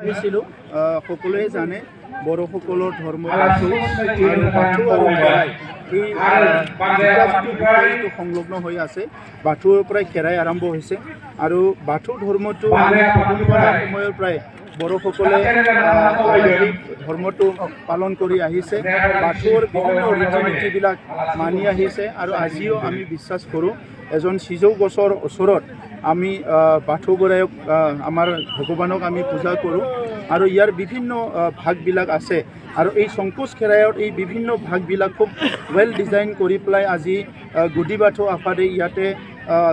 আহিছিলোঁ সকলোৱে জানে বড়োসকলৰ ধৰ্ম বাথৌ আৰু বাথৌ আৰু খেৰাই এই সংলগ্ন হৈ আছে। বাথৌৰ পৰাই খেৰাই আৰম্ভ হৈছে আৰু বাথৌ ধৰ্মটো সময়ৰ পৰাই বড়োসকলে ধৰ্মটো পালন কৰি আহিছে। বাথৌৰ বিভিন্ন ৰীতি নীতিবিলাক মানি আহিছে আৰু আজিও আমি বিশ্বাস কৰোঁ এজন সিজৌ গছৰ ওচৰত আমি বাথৌ গৰায়ক আমাৰ ভগৱানক আমি পূজা কৰোঁ আৰু ইয়াৰ বিভিন্ন ভাগবিলাক আছে আৰু এই সংকোচ খেৰাইৰ এই বিভিন্ন ভাগবিলাক খুব ৱেল ডিজাইন কৰি পেলাই আজি গুডি বাথৌ আফাদে ইয়াতে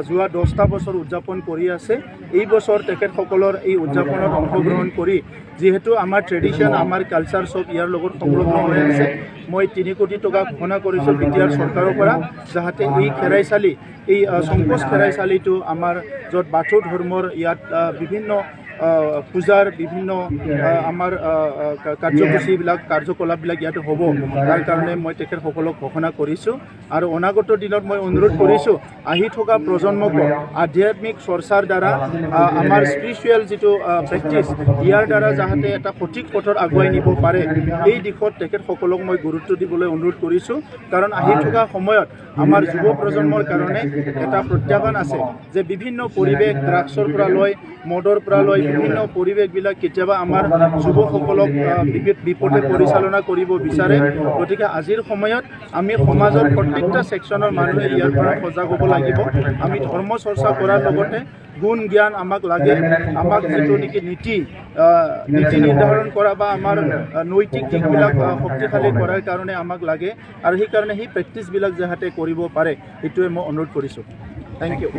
যোৱা 10টা বছৰ উদযাপন কৰি আছে। এই বছৰ তেখেতসকলৰ এই উদযাপনত অংশগ্ৰহণ কৰি যিহেতু আমাৰ ট্ৰেডিশ্যন আমাৰ কালচাৰ চব ইয়াৰ লগত সংলগ্ন হৈ আছে, মই 3 কোটি টকা ঘোষণা কৰিছোঁ বিটিআৰ চৰকাৰৰ পৰা যাতে এই খেৰাইচালি এই সংকোচ খেৰাইচালিটো আমাৰ য'ত বাথৌ ধৰ্মৰ ইয়াত বিভিন্ন পূজাৰ বিভিন্ন আমাৰ কাৰ্যসূচীবিলাক কাৰ্যকলাপবিলাক ইয়াতে হ'ব, তাৰ কাৰণে মই তেখেতসকলক ঘোষণা কৰিছোঁ আৰু অনাগত দিনত মই অনুৰোধ কৰিছোঁ আহি থকা প্ৰজন্মক আধ্যাত্মিক চৰ্চাৰ দ্বাৰা আমাৰ স্পিৰিচুৱেল যিটো প্ৰেক্টিছ ইয়াৰ দ্বাৰা যাতে এটা সঠিক পথত আগুৱাই নিব পাৰে এই দিশত তেখেতসকলক মই গুৰুত্ব দিবলৈ অনুৰোধ কৰিছোঁ। কাৰণ আহি থকা সময়ত আমাৰ যুৱ প্ৰজন্মৰ কাৰণে এটা প্ৰত্যাহ্বান আছে যে বিভিন্ন পৰিৱেশ ড্ৰাগছৰ পৰা লৈ মদৰ পৰা লৈ বিভিন্ন পৰিৱেশবিলাক কেতিয়াবা আমাৰ যুৱকসকলক বিপথে পৰিচালনা কৰিব বিচাৰে। গতিকে আজিৰ সময়ত আমি সমাজৰ প্ৰত্যেকটা ছেকশ্যনৰ মানুহে ইয়াৰ পৰা সজাগ হ'ব লাগিব। আমি ধৰ্ম চৰ্চা কৰাৰ লগতে গুণ জ্ঞান আমাক লাগে, আমাক যিটো নেকি নীতি নিৰ্ধাৰণ কৰা বা আমাৰ নৈতিক দিশবিলাক শক্তিশালী কৰাৰ কাৰণে আমাক লাগে আৰু সেইকাৰণে সেই প্ৰেক্টিছবিলাক যাতে কৰিব পাৰে সেইটোৱে মই অনুৰোধ কৰিছোঁ। Thank U.